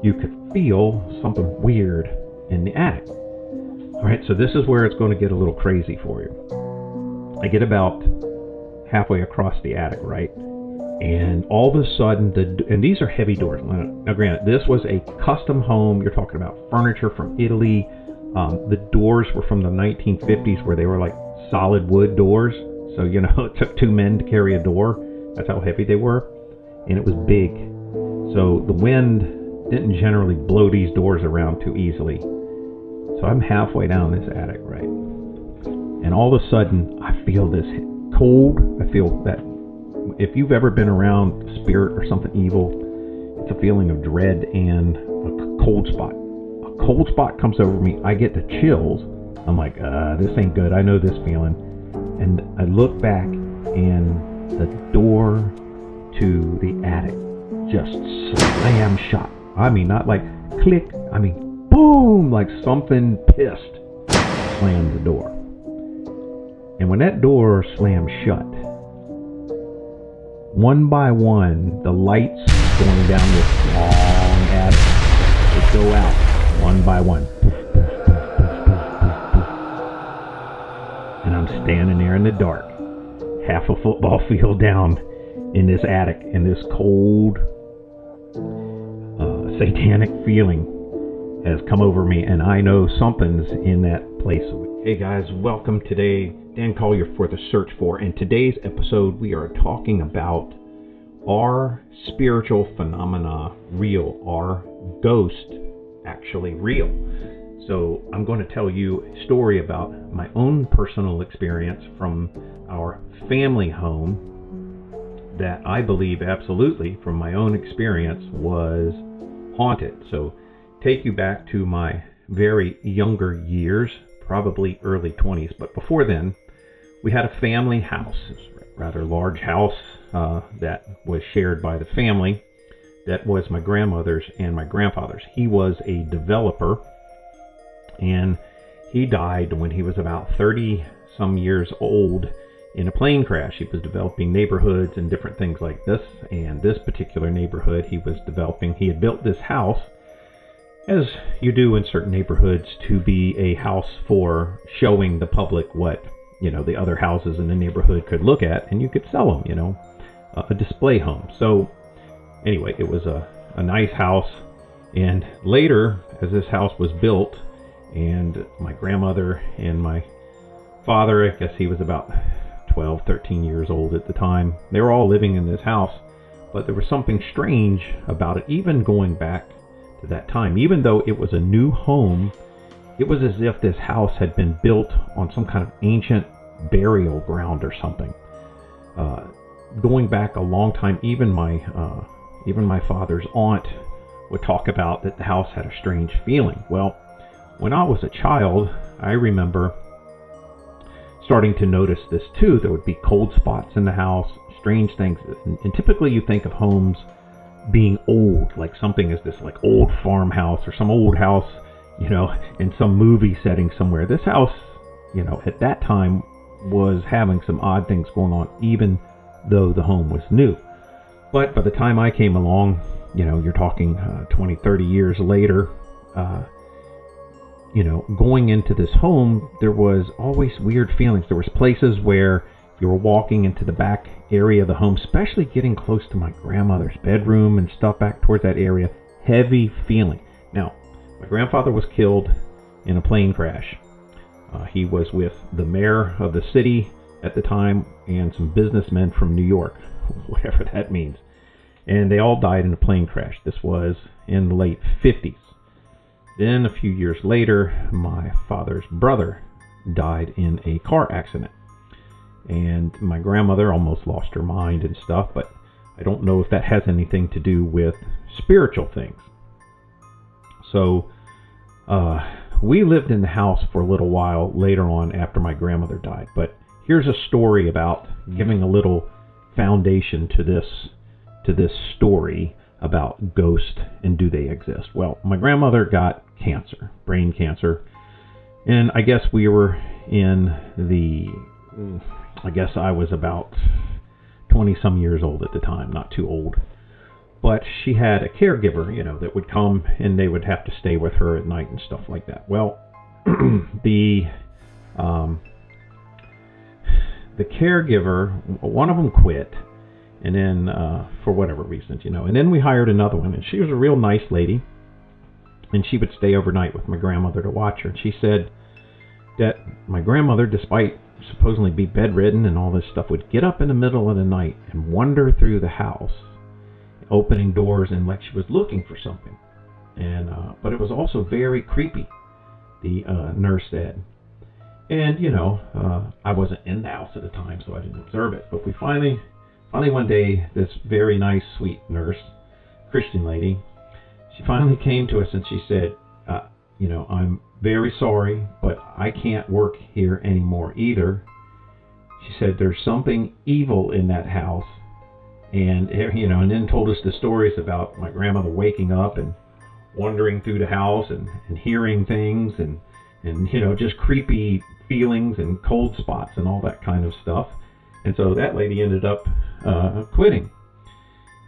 you could feel something weird in the attic. All right, so this is where it's going to get a little crazy for you. I get about halfway across the attic, right? And all of a sudden, and these are heavy doors. Now, granted, this was a custom home. You're talking about furniture from Italy. The doors were from the 1950s where they were like solid wood doors. So, it took two men to carry a door. That's how heavy they were. And it was big. So the wind didn't generally blow these doors around too easily. So I'm halfway down this attic, right? And all of a sudden, I feel this cold. I feel that if you've ever been around a spirit or something evil, it's a feeling of dread and a cold spot. A cold spot comes over me. I get the chills. I'm like, this ain't good. I know this feeling. And I look back, and the door to the attic just slammed shut. I mean, not like click. I mean, boom, like something pissed slammed the door. And when that door slammed shut, one by one, the lights going down this long attic would go out one by one. And I'm standing there in the dark, half a football field down in this attic, and this cold, satanic feeling has come over me, and I know something's in that place. Hey guys, welcome today. Dan Collier for The Search For. In today's episode, we are talking about, are spiritual phenomena real? Are ghosts actually real? So I'm going to tell you a story about my own personal experience from our family home that I believe absolutely, from my own experience, was haunted. So take you back to my very younger years, probably early 20s. But before then, we had a family house, a rather large house that was shared by the family. That was my grandmother's and my grandfather's. He was a developer, and he died when he was about 30 some years old in a plane crash. He was developing neighborhoods and different things like this, and this particular neighborhood he was developing, he had built this house, as you do in certain neighborhoods, to be a house for showing the public what, the other houses in the neighborhood could look at, and you could sell them, a display home. So anyway, it was a nice house. And later, as this house was built, and my grandmother and my father, I guess he was about 12, 13 years old at the time, they were all living in this house. But there was something strange about it, even going back to that time. Even though it was a new home, it was as if this house had been built on some kind of ancient burial ground or something. Going back a long time, even my father's aunt would talk about that the house had a strange feeling. Well, when I was a child, I remember starting to notice this too. There would be cold spots in the house, strange things. And typically you think of homes being old, like something is this like old farmhouse or some old house, in some movie setting somewhere. This house, at that time was having some odd things going on, even though the home was new. But by the time I came along, you're talking 20, 30 years later, going into this home, there was always weird feelings. There was places where you were walking into the back area of the home, especially getting close to my grandmother's bedroom and stuff back towards that area. Heavy feeling. Now, my grandfather was killed in a plane crash. He was with the mayor of the city at the time and some businessmen from New York, whatever that means. And they all died in a plane crash. This was in the late 50s. Then a few years later, my father's brother died in a car accident. And my grandmother almost lost her mind and stuff, but I don't know if that has anything to do with spiritual things. So we lived in the house for a little while later on after my grandmother died. But here's a story about giving a little foundation to this story about ghosts and do they exist. Well, my grandmother got cancer, brain cancer, and I guess we were I guess I was about 20 some years old at the time, not too old. But she had a caregiver, that would come and they would have to stay with her at night and stuff like that. Well, the caregiver, one of them quit, and then for whatever reason, and then we hired another one, and she was a real nice lady, and she would stay overnight with my grandmother to watch her. And she said that my grandmother, despite supposedly be bedridden and all this stuff, would get up in the middle of the night and wander through the house, opening doors, and like she was looking for something. And but it was also very creepy, the nurse said. And I wasn't in the house at the time, so I didn't observe it. But we finally one day, this very nice, sweet nurse, Christian lady, she finally came to us and she said, I'm very sorry, but I can't work here anymore either. She said there's something evil in that house. And, and then told us the stories about my grandmother waking up and wandering through the house and hearing things and just creepy feelings and cold spots and all that kind of stuff. And so that lady ended up quitting,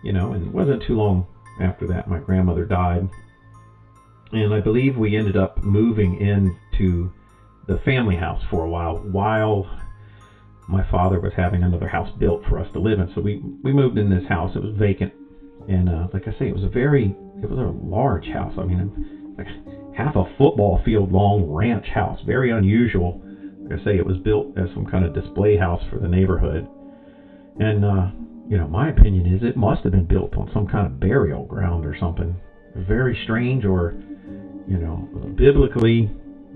and it wasn't too long after that my grandmother died. And I believe we ended up moving into the family house for a while my father was having another house built for us to live in. So we moved in this house. It was vacant. And like I say, it was a large house. I mean, like half a football field long ranch house. Very unusual. Like I say, it was built as some kind of display house for the neighborhood. And, my opinion is it must have been built on some kind of burial ground or something. Very strange, or, biblically,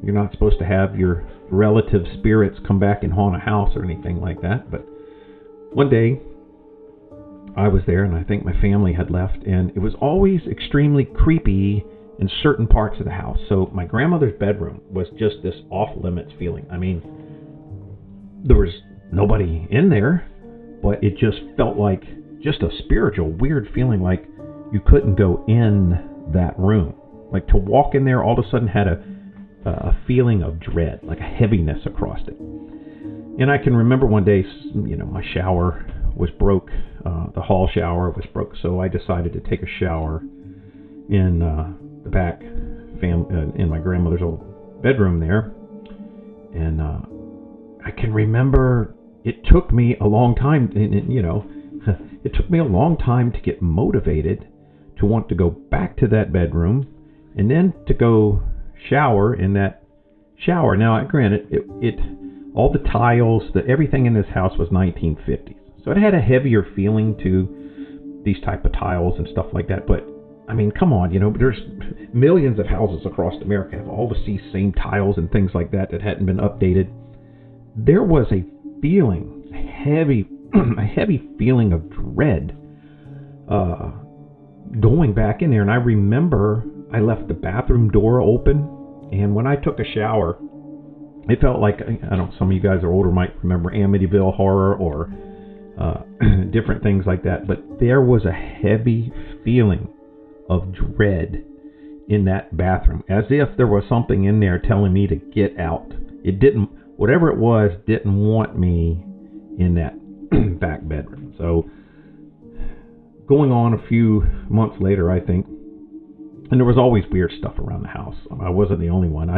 you're not supposed to have your relative spirits come back and haunt a house or anything like that. But one day, I was there, and I think my family had left, and it was always extremely creepy in certain parts of the house. So my grandmother's bedroom was just this off-limits feeling. I mean, there was nobody in there, but it just felt like just a spiritual, weird feeling, like you couldn't go in that room. Like to walk in there all of a sudden had a feeling of dread, like a heaviness across it. And I can remember one day, my shower was broke. The hall shower was broke, so I decided to take a shower in the back in my grandmother's old bedroom there. And I can remember it took me a long time, it took me a long time to get motivated to want to go back to that bedroom and then to go shower in that shower. Now, granted, it all the tiles, everything in this house was 1950s. So it had a heavier feeling to these type of tiles and stuff like that. But, I mean, come on, there's millions of houses across America have all the same tiles and things like that hadn't been updated. There was a feeling, a heavy feeling of dread going back in there. And I remember I left the bathroom door open, and when I took a shower, it felt like, I don't know, some of you guys are older might remember Amityville Horror or different things like that, but there was a heavy feeling of dread in that bathroom, as if there was something in there telling me to get out. It didn't, whatever it was, didn't want me in that back bedroom. So going on a few months later, I think, and there was always weird stuff around the house. I wasn't the only one.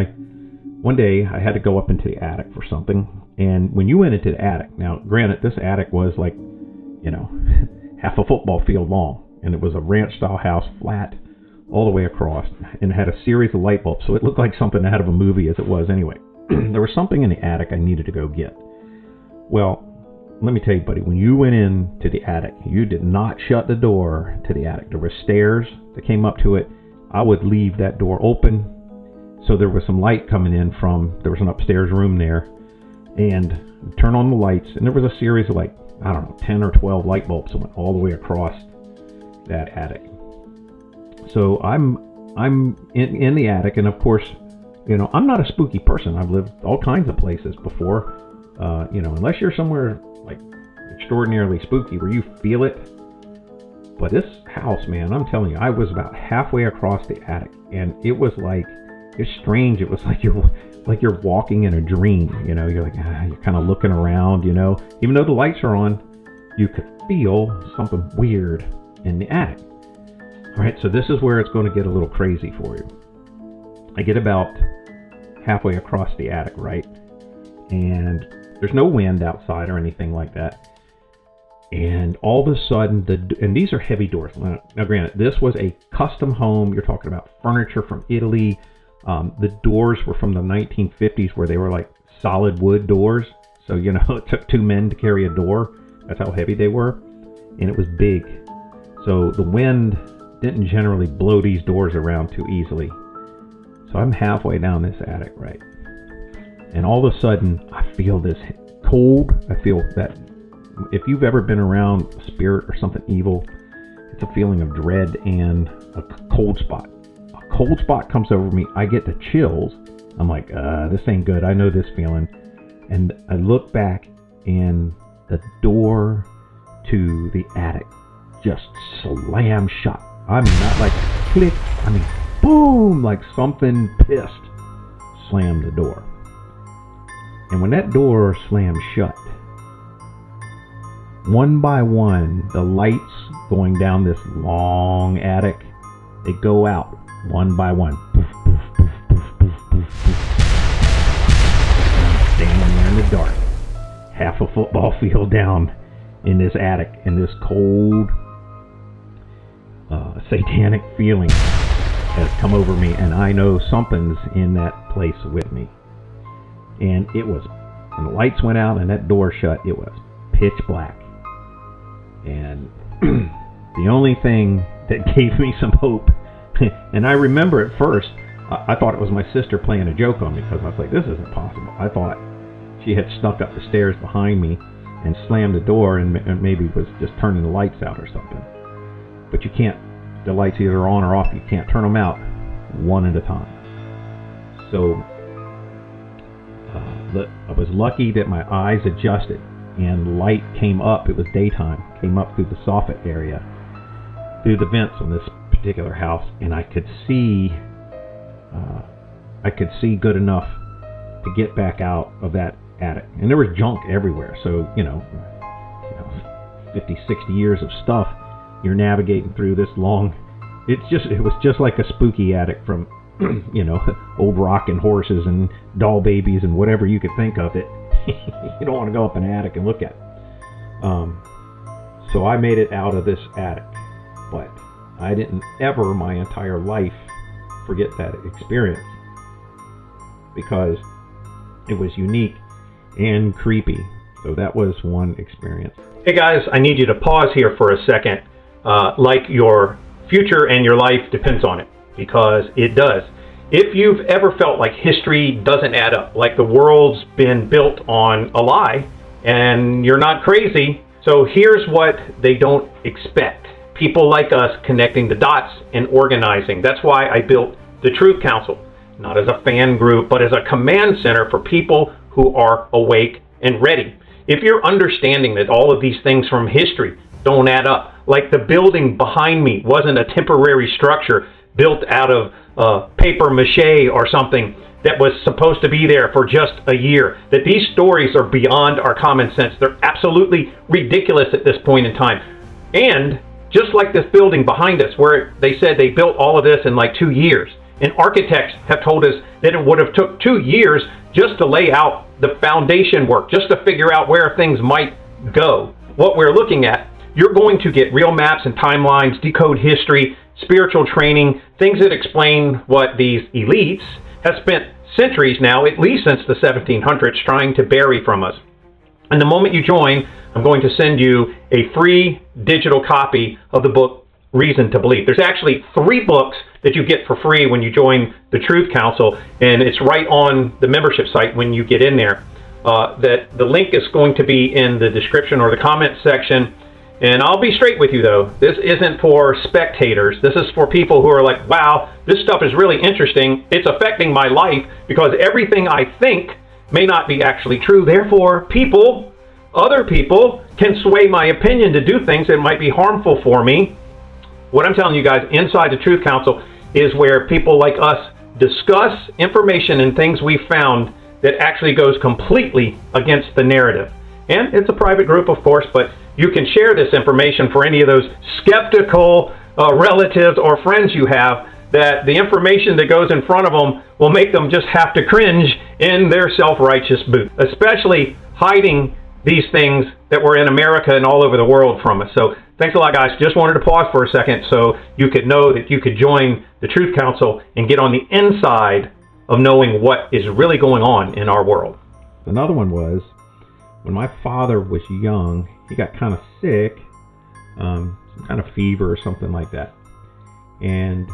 One day I had to go up into the attic for something, and when you went into the attic, now granted this attic was like, half a football field long, and it was a ranch style house, flat all the way across, and it had a series of light bulbs, so it looked like something out of a movie as it was anyway. There was something in the attic I needed to go get. Well, let me tell you, buddy, when you went into the attic, you did not shut the door to the attic. There were stairs that came up to it. I would leave that door open, so there was some light coming in there was an upstairs room there, and turn on the lights, and there was a series of 10 or 12 light bulbs that went all the way across that attic. So I'm in the attic, and of course, I'm not a spooky person. I've lived all kinds of places before, unless you're somewhere like extraordinarily spooky where you feel it. But this house, man, I'm telling you, I was about halfway across the attic, and it was it's strange. It was like you're walking in a dream. You're like, you're kind of looking around. Even though the lights are on, you could feel something weird in the attic. All right, so this is where it's going to get a little crazy for you. I get about halfway across the attic, right? And there's no wind outside or anything like that. And all of a sudden, and these are heavy doors. Now, granted, this was a custom home. You're talking about furniture from Italy. The doors were from the 1950s where they were like solid wood doors. So, it took two men to carry a door. That's how heavy they were. And it was big. So the wind didn't generally blow these doors around too easily. So I'm halfway down this attic, right? And all of a sudden, I feel this cold. I feel that if you've ever been around a spirit or something evil, it's a feeling of dread and a cold spot. A cold spot comes over me. I get the chills. I'm like, this ain't good. I know this feeling. And I look back, and the door to the attic just slammed shut. I mean, not like click. I mean, boom, like something pissed slammed the door. And when that door slammed shut, one by one, the lights going down this long attic, they go out one by one. Poof, poof, poof, poof, poof, poof, poof. I'm standing there in the dark, half a football field down in this attic, in this cold, satanic feeling has come over me, and I know something's in that place with me. And it was, when the lights went out and that door shut, it was pitch black. And the only thing that gave me some hope, and I remember at first, I thought it was my sister playing a joke on me, because I was like, this isn't possible. I thought she had snuck up the stairs behind me and slammed the door and maybe was just turning the lights out or something. But you can't, the lights either on or off, you can't turn them out one at a time. So I was lucky that my eyes adjusted and light came up. It was daytime, came up through the soffit area, through the vents on this particular house, and I could see good enough to get back out of that attic. And there was junk everywhere, so 50, 60 years of stuff. You're navigating through this long. It was just like a spooky attic from old rocking horses and doll babies and whatever you could think of it. You don't want to go up an attic and look at it. So I made it out of this attic, but I didn't ever my entire life forget that experience, because it was unique and creepy. So that was one experience. Hey guys, I need you to pause here for a second. Like your future and your life depends on it, because it does. If you've ever felt like history doesn't add up, like the world's been built on a lie, and you're not crazy, so here's what they don't expect. People like us connecting the dots and organizing. That's why I built the Truth Council, not as a fan group, but as a command center for people who are awake and ready. If you're understanding that all of these things from history don't add up, like the building behind me wasn't a temporary structure built out of paper mache or something that was supposed to be there for just a year, that these stories are beyond our common sense. They're absolutely ridiculous at this point in time. And just like this building behind us, where they said they built all of this in like 2 years, and architects have told us that it would have took 2 years just to lay out the foundation work, just to figure out where things might go. What we're looking at, you're going to get real maps and timelines, decode history, spiritual training, things that explain what these elites have spent centuries now, at least since the 1700s, trying to bury from us. And the moment you join, I'm going to send you a free digital copy of the book, Reason to Believe. There's actually 3 books that you get for free when you join the Truth Council, and it's right on the membership site when you get in there. That the link is going to be in the description or the comment section. And I'll be straight with you though, this isn't for spectators. This is for people who are like, wow, this stuff is really interesting. It's affecting my life, because everything I think may not be actually true. Therefore, other people can sway my opinion to do things that might be harmful for me. What I'm telling you guys inside the Truth Council is where people like us discuss information and things we found that actually goes completely against the narrative. And it's a private group, of course, but you can share this information for any of those skeptical relatives or friends you have, that the information that goes in front of them will make them just have to cringe in their self-righteous boots, especially hiding these things that were in America and all over the world from us. So thanks a lot, guys. Just wanted to pause for a second so you could know that you could join the Truth Council and get on the inside of knowing what is really going on in our world. Another one was when my father was young, he got kind of sick, some kind of fever or something like that. And,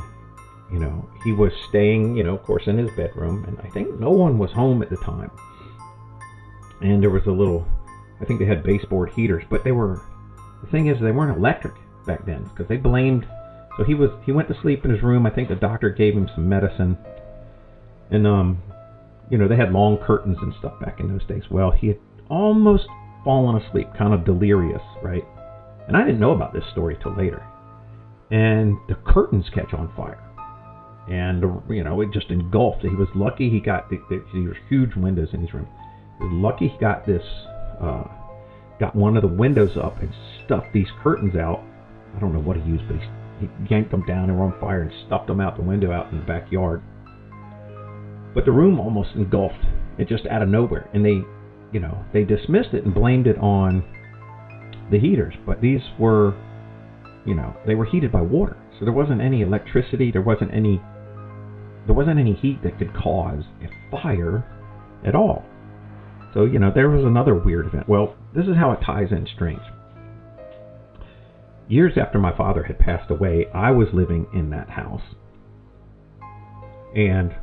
you know, he was staying, you know, of course, in his bedroom. And I think no one was home at the time. And there was a little, I think they had baseboard heaters, but they weren't electric back then because they blamed. So he went to sleep in his room. I think the doctor gave him some medicine. And, you know, they had long curtains and stuff back in those days. Well, he had almost fallen asleep, kind of delirious, right? And I didn't know about this story till later. And the curtains catch on fire. And, you know, it just engulfed. He was lucky he got, there were huge windows in his room. He was lucky he got got one of the windows up and stuffed these curtains out. I don't know what he used, but he yanked them down and were on fire and stuffed them out the window out in the backyard. But the room almost engulfed. It just out of nowhere. And they dismissed it and blamed it on the heaters. But these were, you know, they were heated by water. So there wasn't any electricity. There wasn't any heat that could cause a fire at all. So, you know, there was another weird event. Well, this is how it ties in strange. Years after my father had passed away, I was living in that house. And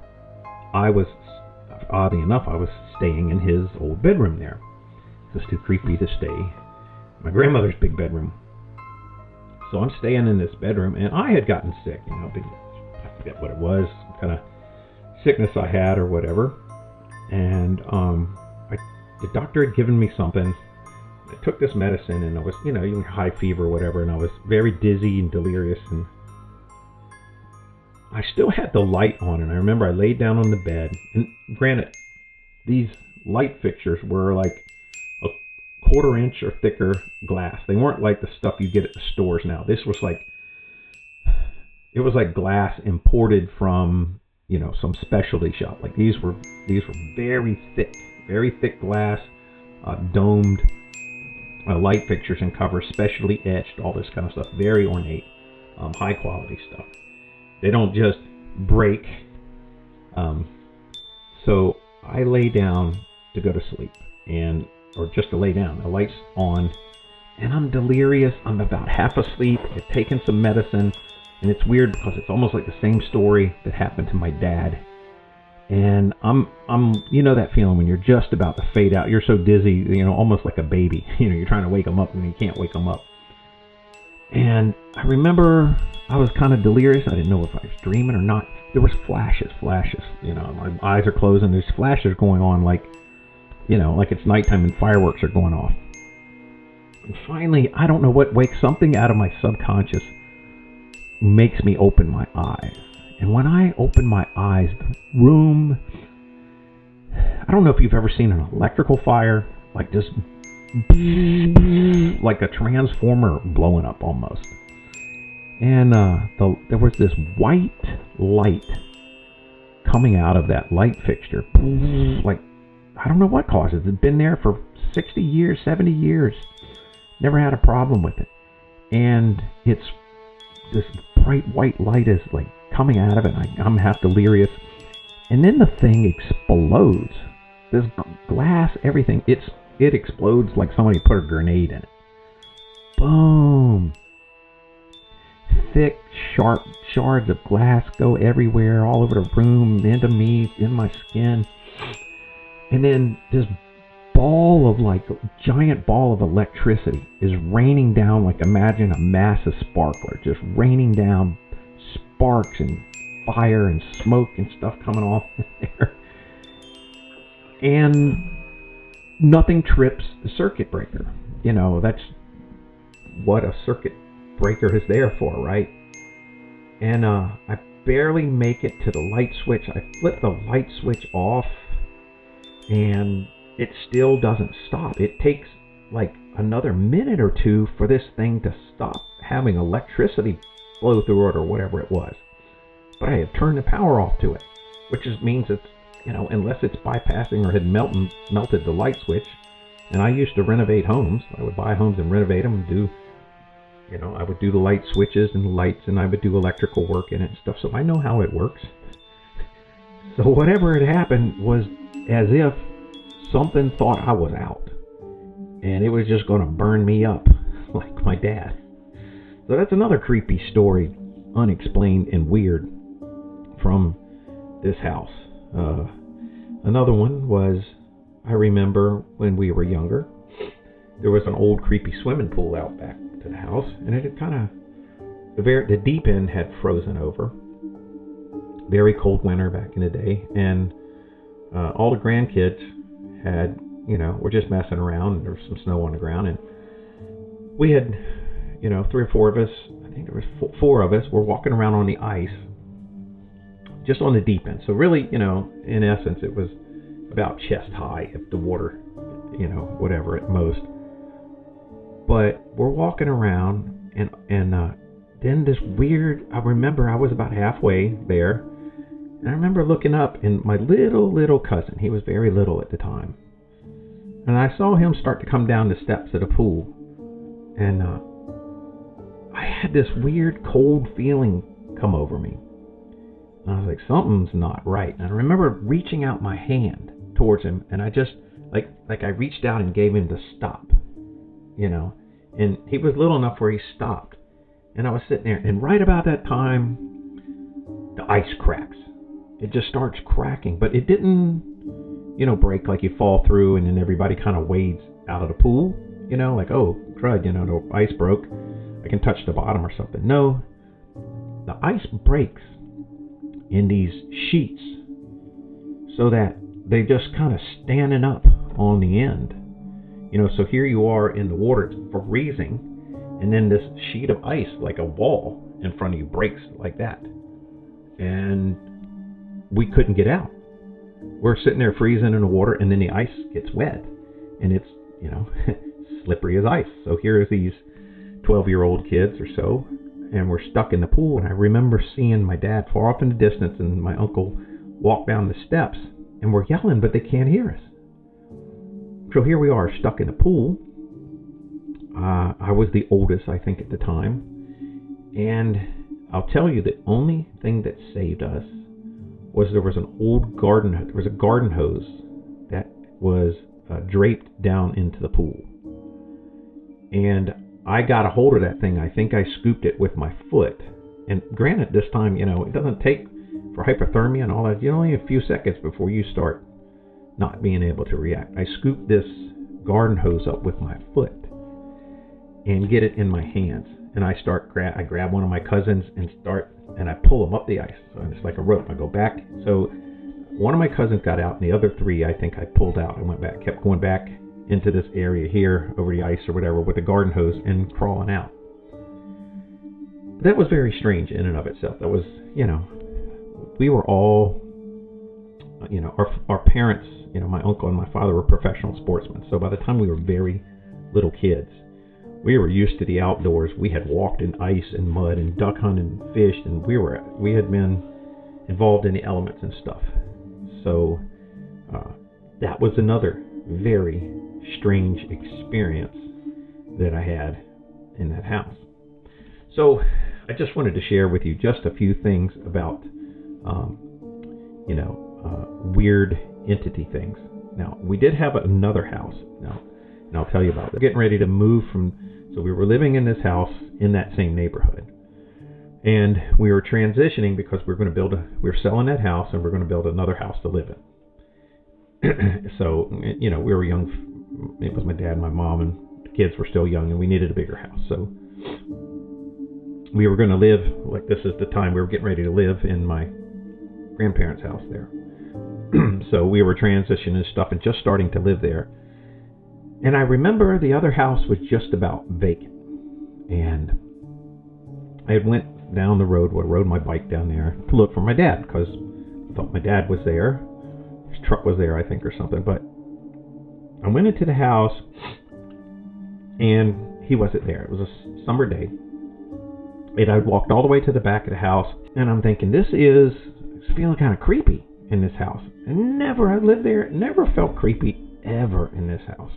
oddly enough, I was staying in his old bedroom there. It was too creepy to stay my grandmother's big bedroom. So I'm staying in this bedroom, and I had gotten sick. You know, I forget what it was, some kind of sickness I had or whatever. And the doctor had given me something. I took this medicine, and I was, you know, even high fever or whatever, and I was very dizzy and delirious, and I still had the light on, and I remember I laid down on the bed, and granted, these light fixtures were like a 1/4 inch or thicker glass. They weren't like the stuff you get at the stores now. This was like, it was like glass imported from, you know, some specialty shop. Like these were very thick glass, domed light fixtures and covers, specially etched, all this kind of stuff. Very ornate, high quality stuff. They don't just break. So I lay down to go to sleep, or just to lay down. The light's on, and I'm delirious. I'm about half asleep. I've taken some medicine, and it's weird because it's almost like the same story that happened to my dad. And I'm, you know that feeling when you're just about to fade out. You're so dizzy, you know, almost like a baby. You know, you're trying to wake them up and you can't wake them up. And I remember I was kind of delirious. I didn't know if I was dreaming or not. There was flashes. You know, my eyes are closing. There's flashes going on like, you know, like it's nighttime and fireworks are going off. And finally, I don't know what wakes something out of my subconscious, makes me open my eyes. And when I open my eyes, the room, I don't know if you've ever seen an electrical fire, like just like a transformer blowing up almost. And there was this white light coming out of that light fixture. Like, I don't know what caused it. It's been there for 60 years, 70 years. Never had a problem with it. And it's this bright white light is like coming out of it. I'm half delirious. And then the thing explodes. This glass, everything, it explodes like somebody put a grenade in it. Boom. Thick, sharp shards of glass go everywhere, all over the room, into me, in my skin. And then this giant ball of electricity is raining down, like imagine a massive sparkler, just raining down sparks and fire and smoke and stuff coming off there. And nothing trips the circuit breaker. You know, that's what a circuit breaker is there for, right? And I barely make it to the light switch. I flip the light switch off, and it still doesn't stop. It takes like another minute or two for this thing to stop having electricity blow through it or whatever it was. But I had turned the power off to it, which just means it's, unless it's bypassing or had melted the light switch. And I used to renovate homes. I would buy homes and renovate them and do, I would do the light switches and the lights, and I would do electrical work in it and stuff. So I know how it works. So whatever had happened was as if something thought I was out, and it was just going to burn me up like my dad. So that's another creepy story, unexplained and weird, from this house. Another one was, I remember when we were younger, there was an old creepy swimming pool out back to the house, and it had kind of, the deep end had frozen over. Very cold winter back in the day, and all the grandkids had, were just messing around, and there was some snow on the ground, and we had, 3 or 4 of us, I think there was 4 of us, were walking around on the ice, just on the deep end. So really, in essence, it was about chest high if the water, whatever at most. But we're walking around, and then this weird, I remember I was about halfway there, and I remember looking up, and my little cousin, he was very little at the time, and I saw him start to come down the steps of the pool, and I had this weird cold feeling come over me. And I was like, something's not right. And I remember reaching out my hand towards him, and I just, like I reached out and gave him the stop, and he was little enough where he stopped. And I was sitting there, and right about that time, the ice cracks. It just starts cracking, but it didn't, break like you fall through and then everybody kind of wades out of the pool, like, oh, crud, the ice broke. I can touch the bottom or something. No, the ice breaks in these sheets so that they just kind of standing up on the end. So here you are in the water, it's freezing, and then this sheet of ice, like a wall in front of you, breaks like that. And we couldn't get out. We're sitting there freezing in the water, and then the ice gets wet, and it's, slippery as ice. So here's these 12-year-old kids or so, and we're stuck in the pool. And I remember seeing my dad far off in the distance and my uncle walk down the steps, and we're yelling, but they can't hear us. So here we are, stuck in the pool. I was the oldest, I think, at the time. And I'll tell you, the only thing that saved us was there was a garden hose that was draped down into the pool. And I got a hold of that thing. I think I scooped it with my foot. And granted, this time, it doesn't take for hypothermia and all that. Only a few seconds before you start not being able to react. I scooped this garden hose up with my foot and get it in my hands. And I grab one of my cousins and I pull him up the ice. So it's like a rope. I go back. So one of my cousins got out, and the other 3, I think I pulled out. I went back, kept going back into this area here over the ice or whatever with the garden hose and crawling out. That was very strange in and of itself. That was, we were all, our parents, my uncle and my father were professional sportsmen. So by the time we were very little kids, we were used to the outdoors. We had walked in ice and mud and duck hunted and fished, and we had been involved in the elements and stuff. So that was another very strange experience that I had in that house. So I just wanted to share with you just a few things about, weird entity things. Now, we did have another house now, and I'll tell you about it. We're getting ready to move so we were living in this house in that same neighborhood. And we were transitioning because we were selling that house and we're going to build another house to live in. So, we were young. It was my dad and my mom, and the kids were still young, and we needed a bigger house. So we were going to live, like, this is the time we were getting ready to live in my grandparents' house there. So we were transitioning stuff and just starting to live there. And I remember the other house was just about vacant. And I went down the road, rode my bike down there to look for my dad, because I thought my dad was there. His truck was there, I think, or something. But I went into the house, and he wasn't there. It was a summer day. And I walked all the way to the back of the house, and I'm thinking, it's feeling kind of creepy in this house. And I lived there, never felt creepy ever in this house.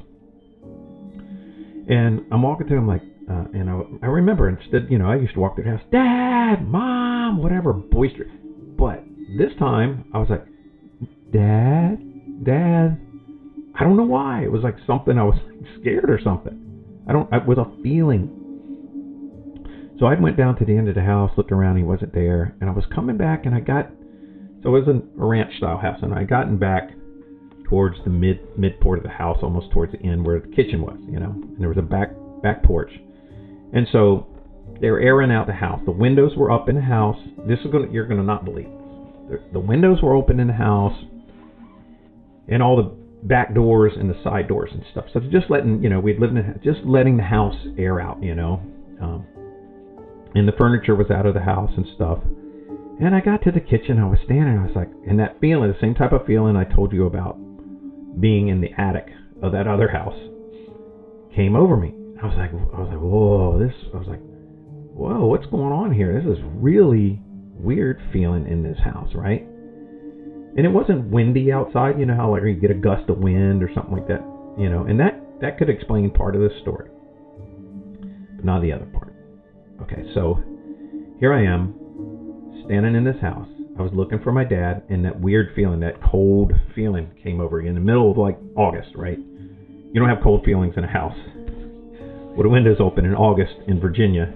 And I'm walking through, I'm like, and I remember instead, I used to walk through the house, Dad, Mom, whatever, boisterous. But this time, I was like, Dad, I don't know why. It was like something, I was scared or something. It was a feeling. So I went down to the end of the house, looked around, he wasn't there, and I was coming back, and so it was a ranch-style house, and I gotten back towards the mid part of the house, almost towards the end where the kitchen was, and there was a back porch. And so they were airing out the house. The windows were up in the house. You're gonna not believe this. The windows were open in the house, and all the back doors and the side doors and stuff. So just letting, we'd lived in just letting the house air out, and the furniture was out of the house and stuff. And I got to the kitchen, I was standing, I was like, and that feeling, the same type of feeling I told you about being in the attic of that other house came over me. I was like, whoa, what's going on here? This is really weird feeling in this house, right? And it wasn't windy outside, how like you get a gust of wind or something like that, and that could explain part of this story, but not the other part. Okay, so here I am, standing in this house. I was looking for my dad, and that weird feeling, that cold feeling came over in the middle of like August, right? You don't have cold feelings in a house with the windows open in August in Virginia.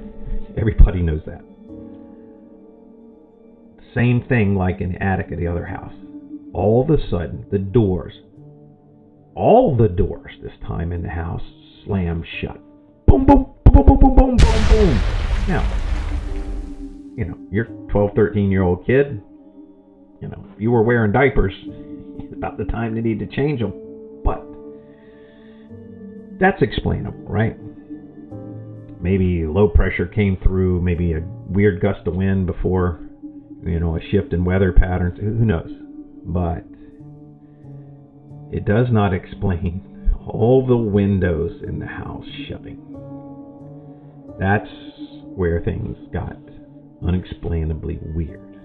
Everybody knows that. Same thing like in the attic of the other house. All of a sudden, all the doors this time in the house slammed shut. Boom, boom, boom, boom, boom, boom, boom, boom. Now, you're a 12, 13-year-old kid. If you were wearing diapers, it's about the time they need to change them. But that's explainable, right? Maybe low pressure came through, maybe a weird gust of wind before, a shift in weather patterns. Who knows? But it does not explain all the windows in the house shutting. That's where things got unexplainably weird.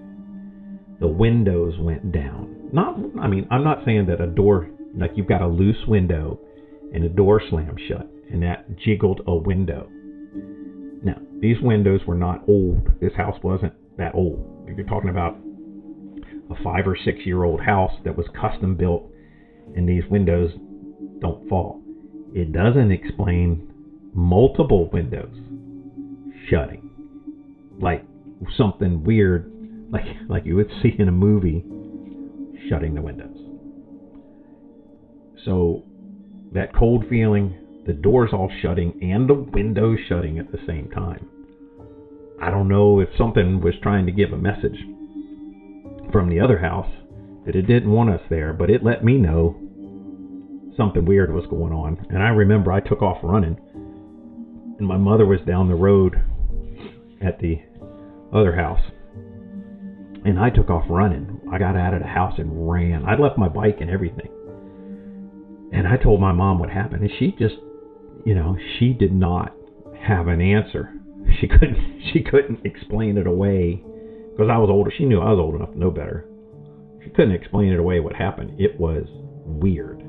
The windows went down. I'm not saying that a door, like you've got a loose window and a door slammed shut and that jiggled a window. Now, these windows were not old. This house wasn't that old. You're talking about a 5 or 6 year old house that was custom built, and these windows don't fall. It doesn't explain multiple windows shutting, like something weird, like you would see in a movie, shutting the windows. So that cold feeling, the doors all shutting and the windows shutting at the same time. I don't know if something was trying to give a message from the other house that it didn't want us there, but it let me know something weird was going on. And I remember I took off running, and my mother was down the road at the other house, and I took off running. I got out of the house and ran. I'd left my bike and everything, and I told my mom what happened, and she just, she did not have an answer. She couldn't explain it away, because I was older. She knew I was old enough to know better. She couldn't explain it away what happened. It was weird.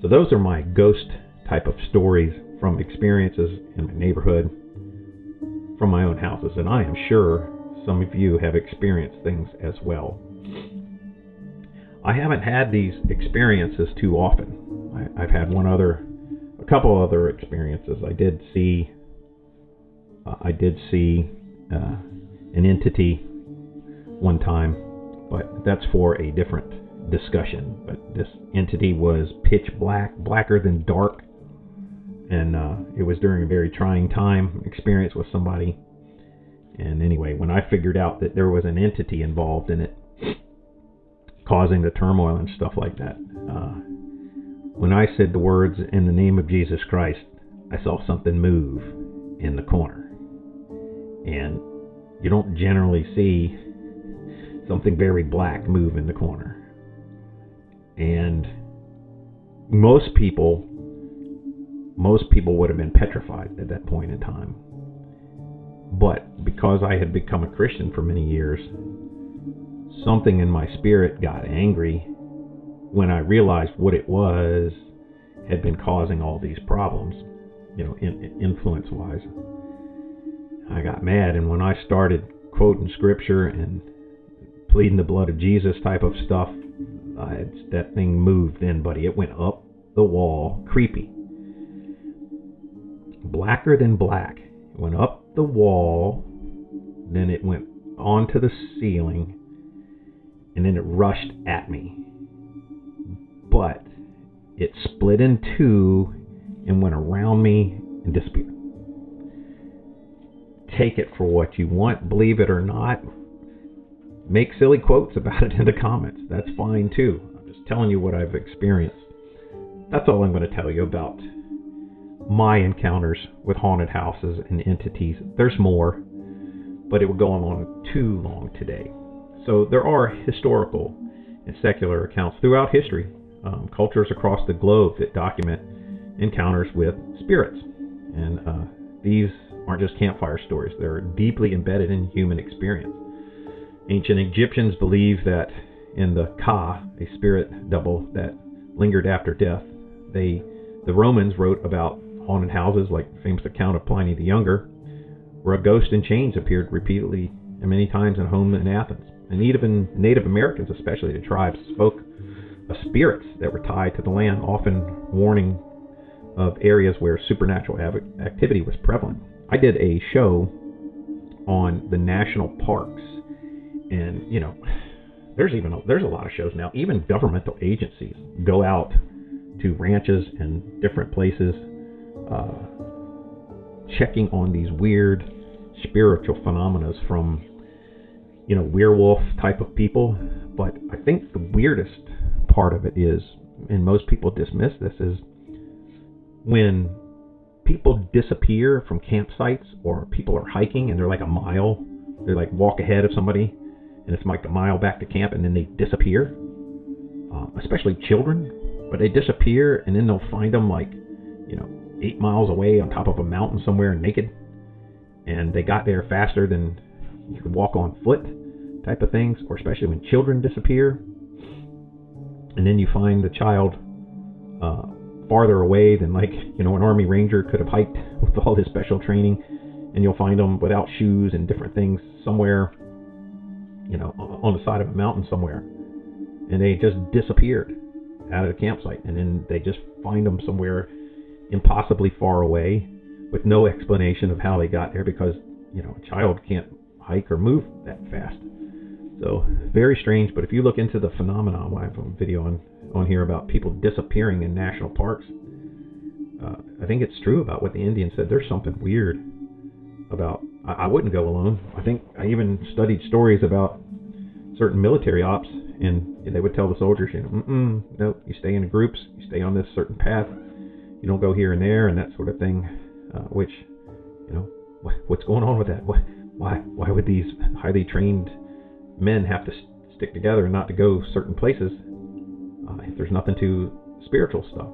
So those are my ghost type of stories from experiences in my neighborhood, from my own houses, and I am sure some of you have experienced things as well. I haven't had these experiences too often. I've had a couple other experiences. I did see an entity one time, but that's for a different discussion. But this entity was pitch black, blacker than dark, and it was during a very trying time experience with somebody. And anyway, when I figured out that there was an entity involved in it, causing the turmoil and stuff like that, when I said the words, "In the name of Jesus Christ," I saw something move in the corner. And you don't generally see something very black move in the corner. And most people would have been petrified at that point in time. But because I had become a Christian for many years, something in my spirit got angry when I realized what it was had been causing all these problems, influence-wise. I got mad, and when I started quoting scripture and pleading the blood of Jesus type of stuff, that thing moved then, buddy. It went up the wall, creepy. Blacker than black. It went up the wall, then it went onto the ceiling, and then it rushed at me. But it split in two and went around me and disappeared. Take it for what you want, believe it or not. Make silly quotes about it in the comments. That's fine too. I'm just telling you what I've experienced. That's all I'm going to tell you about my encounters with haunted houses and entities. There's more, but it would go on too long today. So there are historical and secular accounts throughout history, cultures across the globe that document encounters with spirits. And these aren't just campfire stories. They're deeply embedded in human experience. Ancient Egyptians believed that in the Ka, a spirit double that lingered after death. The Romans wrote about haunted houses, like the famous account of Pliny the Younger, where a ghost in chains appeared repeatedly and many times in home in Athens. And even Native Americans, especially the tribes, spoke of spirits that were tied to the land, often warning of areas where supernatural activity was prevalent. I did a show on the national parks, and there's a lot of shows now. Even governmental agencies go out to ranches and different places, checking on these weird spiritual phenomena from werewolf type of people. But I think the weirdest part of it is, and most people dismiss this, is when people disappear from campsites, or people are hiking and they're like a mile, they like walk ahead of somebody and it's like a mile back to camp, and then they disappear, especially children. But they disappear, and then they'll find them 8 miles away on top of a mountain somewhere naked, and they got there faster than you could walk on foot type of things. Or especially when children disappear, and then you find the child farther away than an Army Ranger could have hiked with all his special training, and you'll find them without shoes and different things somewhere on the side of a mountain somewhere, and they just disappeared out of the campsite. And then they just find them somewhere impossibly far away with no explanation of how they got there, because a child can't hike or move that fast. So very strange. But if you look into the phenomenon, I have a video on here about people disappearing in national parks. I think it's true about what the Indians said. There's something weird about. I wouldn't go alone. I think I even studied stories about certain military ops, and they would tell the soldiers, no, you stay in groups, you stay on this certain path, you don't go here and there, and that sort of thing. Which, what's going on with that? Why would these highly trained men have to stick together and not to go certain places if there's nothing to spiritual stuff?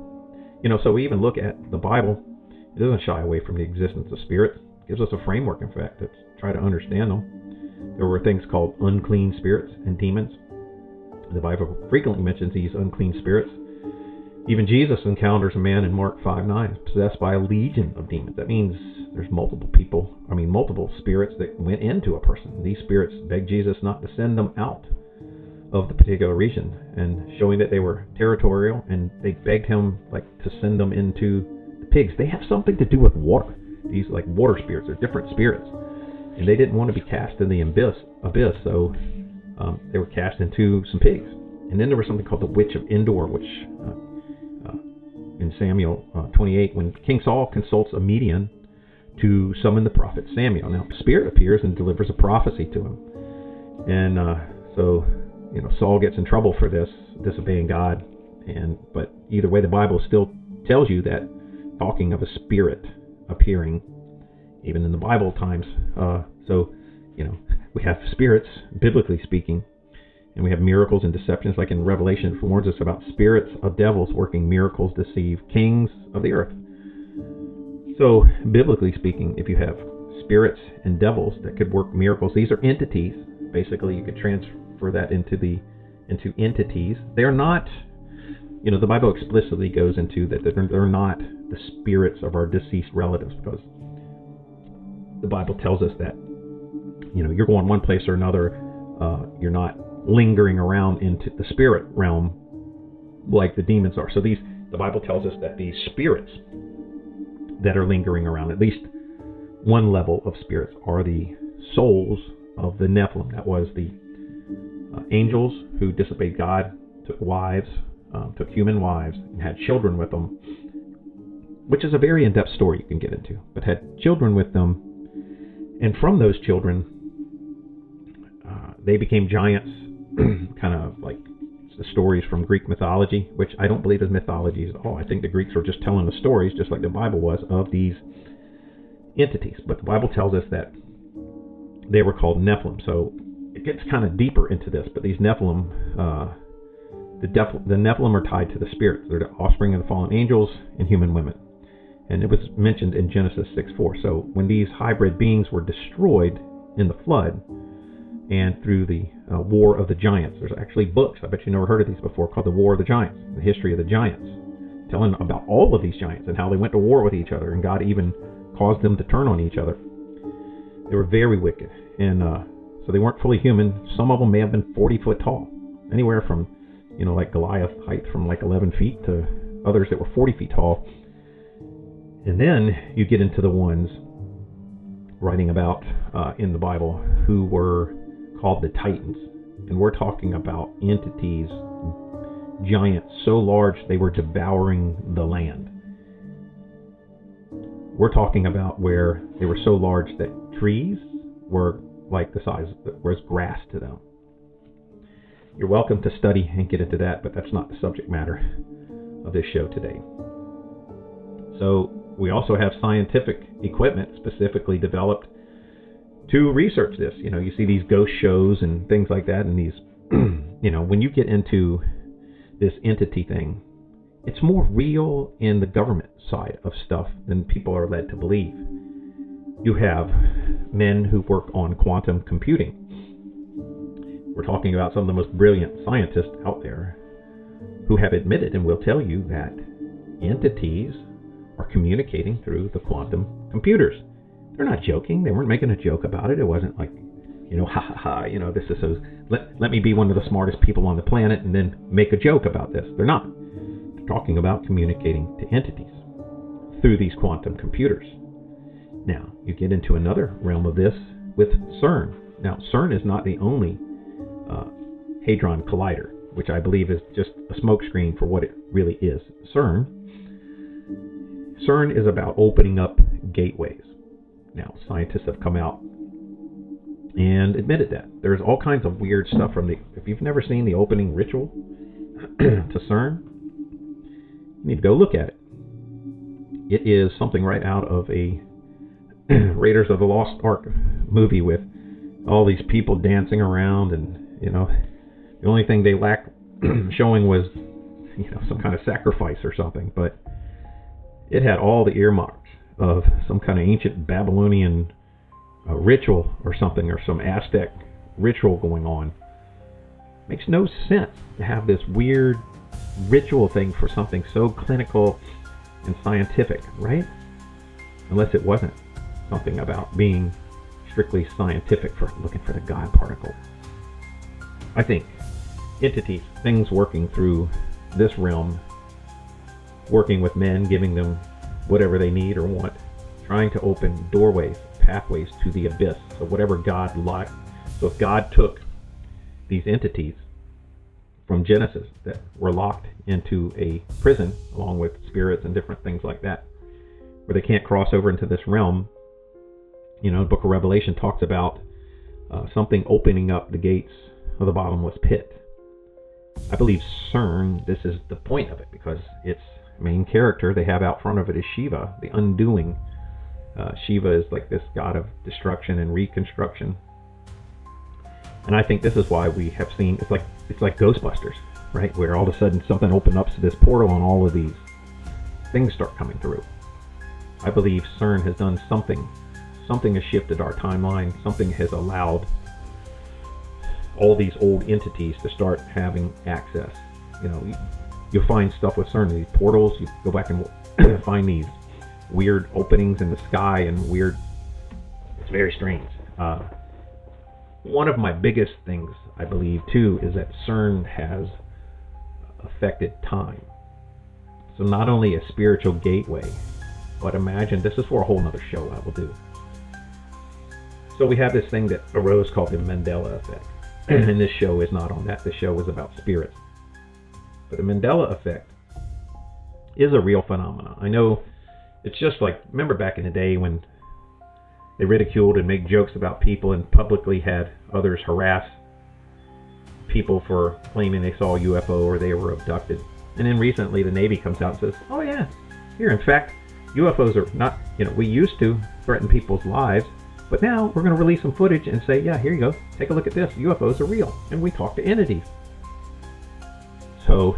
So we even look at the Bible. It doesn't shy away from the existence of spirits. It gives us a framework, in fact, to try to understand them. There were things called unclean spirits and demons. The Bible frequently mentions these unclean spirits. Even Jesus encounters a man in Mark 5:9 possessed by a legion of demons. That means there's multiple spirits that went into a person. These spirits begged Jesus not to send them out of the particular region, and showing that they were territorial, and they begged him to send them into the pigs. They have something to do with water. These water spirits are different spirits, and they didn't want to be cast in the abyss, so they were cast into some pigs. And then there was something called the Witch of Endor, which in Samuel 28, when King Saul consults a medium to summon the prophet Samuel. Now, the spirit appears and delivers a prophecy to him, and so Saul gets in trouble for this, disobeying God. But either way, the Bible still tells you that, talking of a spirit appearing, even in the Bible times. So we have spirits, biblically speaking, and we have miracles and deceptions, like in Revelation. It warns us about spirits of devils working miracles to deceive kings of the earth. So, biblically speaking, if you have spirits and devils that could work miracles. These are entities. Basically, you could transfer that into entities. They're not, the Bible explicitly goes into that they're not the spirits of our deceased relatives, because the Bible tells us that, you're going one place or another. You're not lingering around into the spirit realm like the demons are. So the Bible tells us that these spirits that are lingering around, at least one level of spirits, are the souls of the Nephilim. That was the angels who disobeyed God, took wives, took human wives, and had children with them, which is a very in-depth story you can get into, but had children with them. And from those children, they became giants, kind of like the stories from Greek mythology, which I don't believe is mythology at all. I think the Greeks were just telling the stories, just like the Bible was, of these entities. But the Bible tells us that they were called Nephilim. So it gets kind of deeper into this. But these Nephilim, the Nephilim are tied to the spirits. They're the offspring of the fallen angels and human women. And it was mentioned in Genesis 6:4. So when these hybrid beings were destroyed in the flood, and through the War of the Giants. There's actually books, I bet you never heard of these before, called The War of the Giants, the history of the giants, telling about all of these giants and how they went to war with each other, and God even caused them to turn on each other. They were very wicked, and so they weren't fully human. Some of them may have been 40 foot tall, anywhere from, like Goliath height from like 11 feet to others that were 40 feet tall. And then you get into the ones writing about in the Bible who were called the Titans, and we're talking about entities, giants so large they were devouring the land. We're talking about where they were so large that trees were like the size that was grass to them. You're welcome to study and get into that, but that's not the subject matter of this show today. So we also have scientific equipment specifically developed to research this. You see these ghost shows and things like that, and these, when you get into this entity thing, it's more real in the government side of stuff than people are led to believe. You have men who work on quantum computing. We're talking about some of the most brilliant scientists out there who have admitted and will tell you that entities are communicating through the quantum computers. They're not joking. They weren't making a joke about it. It wasn't like, ha ha ha, this is so, let me be one of the smartest people on the planet and then make a joke about this. They're not. They're talking about communicating to entities through these quantum computers. Now, you get into another realm of this with CERN. Now, CERN is not the only Hadron Collider, which I believe is just a smokescreen for what it really is. CERN is about opening up gateways. Now, scientists have come out and admitted that. There's all kinds of weird stuff if you've never seen the opening ritual to CERN, you need to go look at it. It is something right out of a Raiders of the Lost Ark movie with all these people dancing around, and, the only thing they lacked showing was, some kind of sacrifice or something, but it had all the earmarks of some kind of ancient Babylonian ritual or something, or some Aztec ritual going on. Makes no sense to have this weird ritual thing for something so clinical and scientific, right? Unless it wasn't something about being strictly scientific for looking for the God particle. I think entities, things working through this realm, working with men, giving them whatever they need or want, trying to open doorways, pathways to the abyss. So whatever God liked. So if God took these entities from Genesis that were locked into a prison, along with spirits and different things like that, where they can't cross over into this realm, the book of Revelation talks about something opening up the gates of the bottomless pit. I believe CERN, this is the point of it, because its main character they have out front of it is Shiva, the undoing. Shiva is like this god of destruction and reconstruction. And I think this is why we have seen, it's like Ghostbusters, right? Where all of a sudden something opens up to this portal and all of these things start coming through. I believe CERN has done something something has shifted our timeline. Something has allowed all these old entities to start having access. You'll find stuff with CERN, these portals. You go back and find these weird openings in the sky and weird. It's very strange. One of my biggest things, I believe, too, is that CERN has affected time. So not only a spiritual gateway, but imagine, this is for a whole nother show I will do. So we have this thing that arose called the Mandela effect. And this show is not on that. This show is about spirits. But the Mandela effect is a real phenomenon. I know it's just like, remember back in the day when they ridiculed and made jokes about people and publicly had others harass people for claiming they saw a UFO or they were abducted. And then recently the Navy comes out and says, oh yeah, here, in fact, UFOs are not, we used to threaten people's lives, but now we're going to release some footage and say, yeah, here you go, take a look at this, UFOs are real, and we talk to entities. So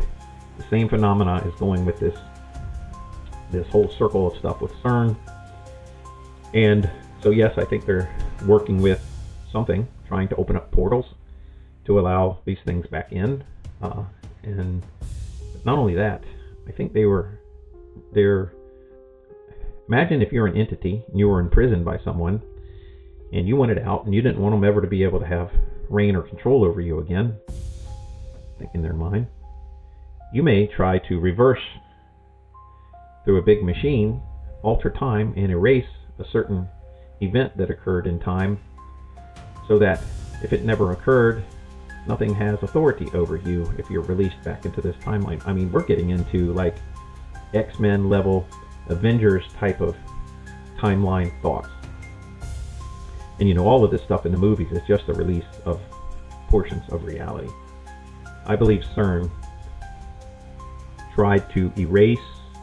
the same phenomena is going with this whole circle of stuff with CERN. And so yes, I think they're working with something, trying to open up portals to allow these things back in. And not only that, I think they're imagine if you're an entity and you were imprisoned by someone and you wanted out and you didn't want them ever to be able to have reign or control over you again. I think in their mind, you may try to reverse through a big machine, alter time and erase a certain event that occurred in time, so that if it never occurred, nothing has authority over you if you're released back into this timeline. I mean, we're getting into like X-Men level, Avengers type of timeline thoughts. And all of this stuff in the movies is just a release of portions of reality. I believe CERN tried to erase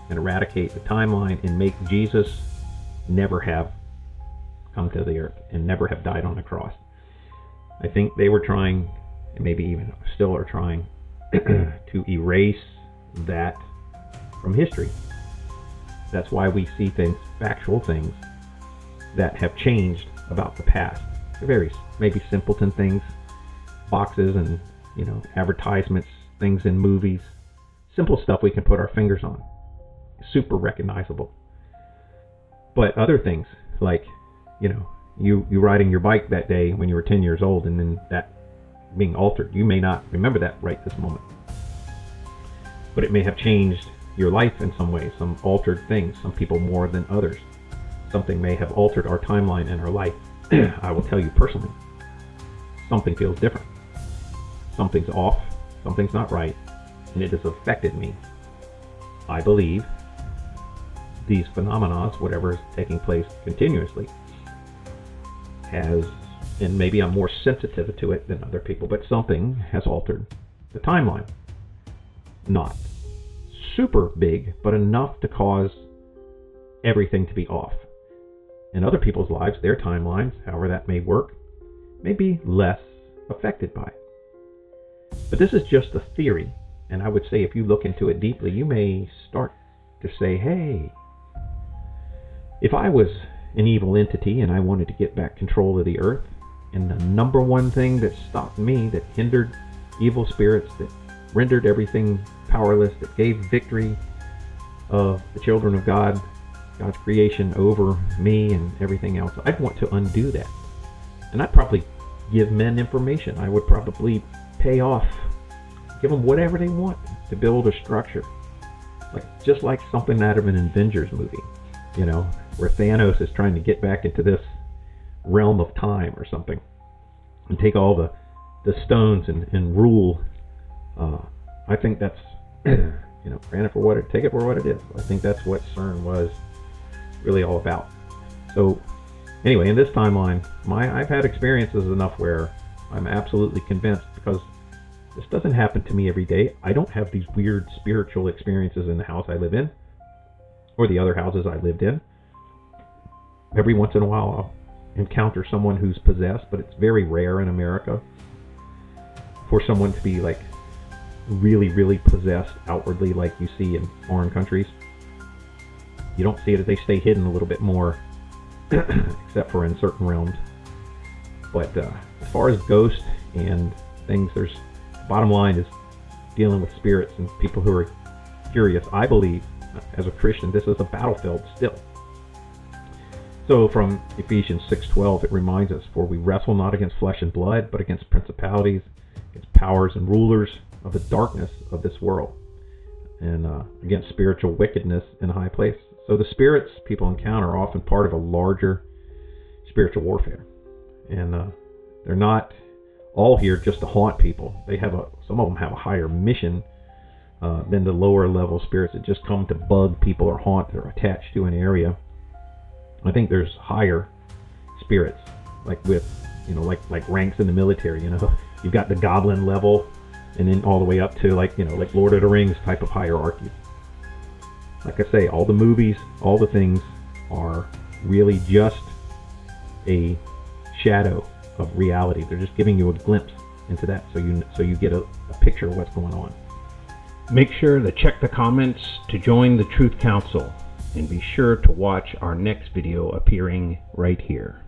and eradicate the timeline and make Jesus never have come to the earth and never have died on the cross. I think they were trying, and maybe even still are trying, to erase that from history. That's why we see things, factual things, that have changed about the past. They're very maybe simpleton things, boxes and advertisements, things in movies, simple stuff we can put our fingers on, super recognizable. But other things like you riding your bike that day when you were 10 years old and then that being altered, you may not remember that right this moment, but it may have changed your life in some way, some altered things, some people more than others. Something may have altered our timeline and our life. I will tell you personally, something feels different. Something's off, something's not right, and it has affected me. I believe these phenomena, whatever is taking place continuously, has, and maybe I'm more sensitive to it than other people, but something has altered the timeline. Not super big, but enough to cause everything to be off. In other people's lives, their timelines, however that may work, may be less affected by it. But this is just a theory, and I would say if you look into it deeply, you may start to say, hey, if I was an evil entity and I wanted to get back control of the earth, and the number one thing that stopped me, that hindered evil spirits, that rendered everything powerless, that gave victory of the children of God, God's creation over me and everything else, I'd want to undo that. And I'd probably give men information. I would probably pay off, give them whatever they want to build a structure. Just like something out of an Avengers movie, where Thanos is trying to get back into this realm of time or something and take all the stones and rule. I think that's, granted for what it, take it for what it is. I think that's what CERN was really all about. So anyway, in this timeline, I've had experiences enough where I'm absolutely convinced, because this doesn't happen to me every day. I don't have these weird spiritual experiences in the house I live in or the other houses I lived in. Every once in a while I'll encounter someone who's possessed, but it's very rare in America for someone to be like really, really possessed outwardly like you see in foreign countries. You don't see it. They stay hidden a little bit more. except for in certain realms. But as far as ghosts and things, the bottom line is dealing with spirits and people who are curious. I believe, as a Christian, this is a battlefield still. So from Ephesians 6:12, it reminds us, "For we wrestle not against flesh and blood, but against principalities, against powers and rulers of the darkness of this world, and against spiritual wickedness in high places." So the spirits people encounter are often part of a larger spiritual warfare, and they're not all here just to haunt people. Some of them have a higher mission than the lower level spirits that just come to bug people or haunt or attach to an area. I think there's higher spirits, like ranks in the military. You've got the goblin level, and then all the way up to like Lord of the Rings type of hierarchy. Like I say, all the movies, all the things are really just a shadow of reality. They're just giving you a glimpse into that, so you get a picture of what's going on. Make sure to check the comments to join the Truth Council, and be sure to watch our next video appearing right here.